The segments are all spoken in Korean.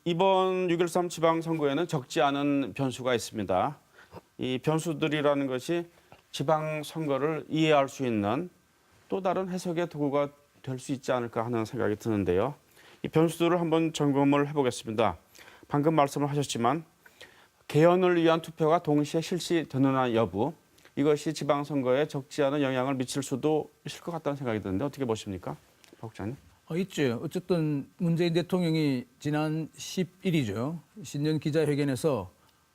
이번 6.13 지방선거에는 적지 않은 변수가 있습니다. 이 변수들이라는 것이 지방선거를 이해할 수 있는 또 다른 해석의 도구가 될 수 있지 않을까 하는 생각이 드는데요. 이 변수들을 한번 점검을 해보겠습니다. 방금 말씀을 하셨지만 개헌을 위한 투표가 동시에 실시되느냐 여부, 이것이 지방선거에 적지 않은 영향을 미칠 수도 있을 것 같다는 생각이 드는데 어떻게 보십니까? 박 국장님. 있죠. 어쨌든 문재인 대통령이 지난 10일이죠. 신년 기자회견에서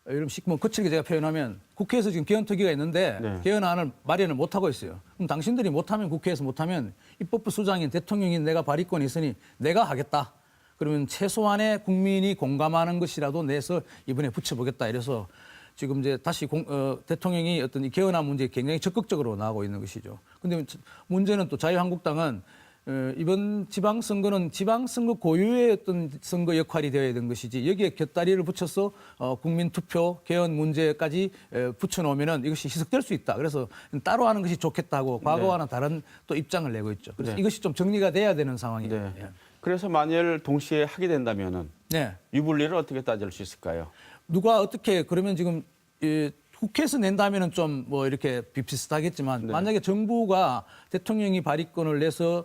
이런 뭐 거칠게 제가 표현하면 국회에서 지금 개헌특위가 있는데 네. 개헌안을 마련을 못하고 있어요. 그럼 당신들이 못하면 국회에서 못하면 입법부 수장인 대통령인 내가 발의권이 있으니 내가 하겠다. 그러면 최소한의 국민이 공감하는 것이라도 내서 이번에 붙여보겠다. 이래서 지금 이제 다시 대통령이 어떤 이 개헌안 문제에 굉장히 적극적으로 나가고 있는 것이죠. 근데 문제는 또 자유한국당은 이번 지방선거는 지방선거 고유의 어떤 선거 역할이 되어야 되는 것이지 여기에 곁다리를 붙여서 국민투표 개헌 문제까지 붙여놓으면 이것이 희석될 수 있다. 그래서 따로 하는 것이 좋겠다고 과거와는 다른 또 입장을 내고 있죠. 그래서 네. 이것이 좀 정리가 돼야 되는 상황이에요. 네. 예. 그래서 만일 동시에 하게 된다면은 네. 유불리를 어떻게 따질 수 있을까요? 누가 어떻게 그러면 지금 국회에서 낸다면은 좀 뭐 이렇게 비슷하겠지만 네. 만약에 정부가 대통령이 발의권을 내서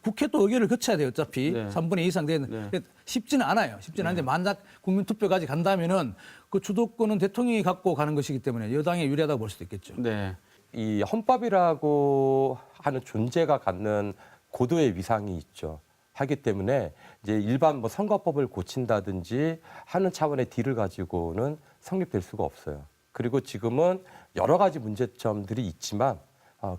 국회도 의결을 거쳐야 돼요. 어차피 네. 3분의 2 이상 되는 네. 쉽지는 않아요. 쉽지는 않은데 만약 국민투표까지 간다면은 그 주도권은 대통령이 갖고 가는 것이기 때문에 여당에 유리하다고 볼 수도 있겠죠. 네. 이 헌법이라고 하는 존재가 갖는 고도의 위상이 있죠. 하기 때문에 이제 일반 뭐 선거법을 고친다든지 하는 차원의 딜을 가지고는 성립될 수가 없어요. 그리고 지금은 여러 가지 문제점들이 있지만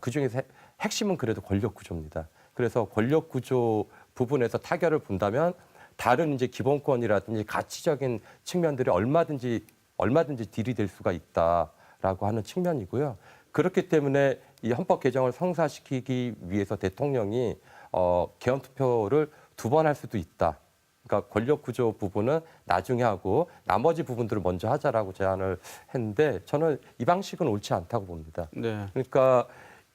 그중에서 핵심은 그래도 권력 구조입니다. 그래서 권력 구조 부분에서 타결을 본다면 다른 이제 기본권이라든지 가치적인 측면들이 얼마든지 딜이 될 수가 있다라고 하는 측면이고요. 그렇기 때문에 이 헌법 개정을 성사시키기 위해서 대통령이 개헌 투표를 2번 할 수도 있다. 그러니까 권력 구조 부분은 나중에 하고 나머지 부분들을 먼저 하자라고 제안을 했는데 저는 이 방식은 옳지 않다고 봅니다. 네. 그러니까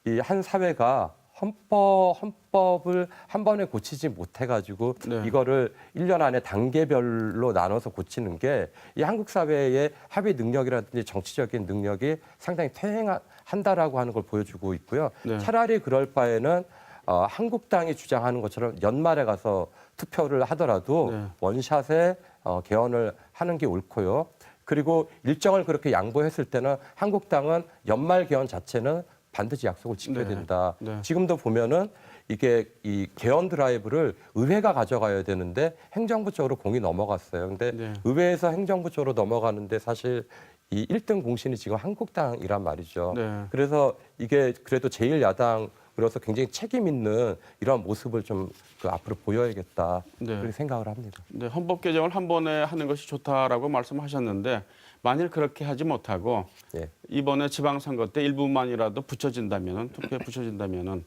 이 한 사회가 헌법을 한 번에 고치지 못해가지고 네. 이거를 1년 안에 단계별로 나눠서 고치는 게 이 한국 사회의 합의 능력이라든지 정치적인 능력이 상당히 퇴행한다라고 하는 걸 보여주고 있고요. 네. 차라리 그럴 바에는 한국당이 주장하는 것처럼 연말에 가서 투표를 하더라도 네. 원샷에 개헌을 하는 게 옳고요. 그리고 일정을 그렇게 양보했을 때는 한국당은 연말 개헌 자체는 반드시 약속을 지켜야 네. 된다. 네. 지금도 보면은 이게 이 개헌 드라이브를 의회가 가져가야 되는데 행정부 쪽으로 공이 넘어갔어요. 근데 네. 의회에서 행정부 쪽으로 넘어가는데 사실 이 1등 공신이 지금 한국당이란 말이죠. 네. 그래서 이게 그래도 제1야당으로서 굉장히 책임 있는 이런 모습을 좀 앞으로 보여야겠다. 네. 그렇게 생각을 합니다. 네, 헌법 개정을 한 번에 하는 것이 좋다라고 말씀하셨는데 만일 그렇게 하지 못하고 예. 이번에 지방선거 때 일부만이라도 붙여진다면은 투표에 붙여진다면은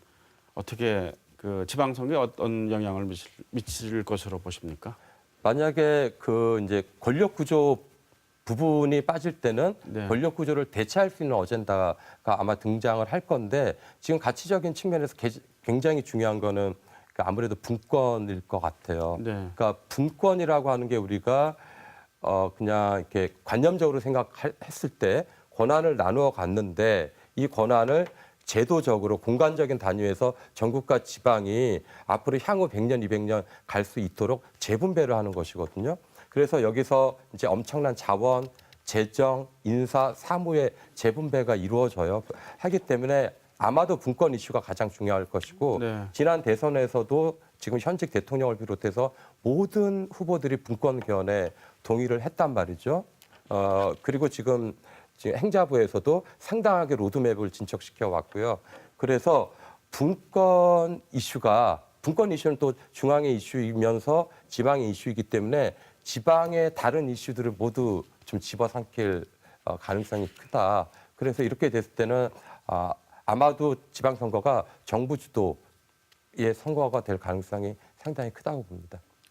어떻게 그 지방선거에 어떤 영향을 미칠 것으로 보십니까? 만약에 그 이제 권력 구조 부분이 빠질 때는 네. 권력 구조를 대체할 수 있는 어젠다가 아마 등장을 할 건데 지금 가치적인 측면에서 굉장히 중요한 거는 아무래도 분권일 것 같아요. 네. 그러니까 분권이라고 하는 게 우리가 그냥 이렇게 관념적으로 생각했을 때 권한을 나누어 갔는데 이 권한을 제도적으로 공간적인 단위에서 전국과 지방이 앞으로 향후 100년, 200년 갈 수 있도록 재분배를 하는 것이거든요. 그래서 여기서 이제 엄청난 자원, 재정, 인사, 사무의 재분배가 이루어져요. 하기 때문에 아마도 분권 이슈가 가장 중요할 것이고 네. 지난 대선에서도 지금 현직 대통령을 비롯해서 모든 후보들이 분권 개헌에 동의를 했단 말이죠. 그리고 지금 행자부에서도 상당하게 로드맵을 진척시켜 왔고요. 그래서 분권 이슈는 또 중앙의 이슈이면서 지방의 이슈이기 때문에 지방의 다른 이슈들을 모두 좀 집어삼킬 가능성이 크다. 그래서 이렇게 됐을 때는 아마도 지방선거가 정부 주도의 선거가 될 가능성이 상당히 크다고 봅니다.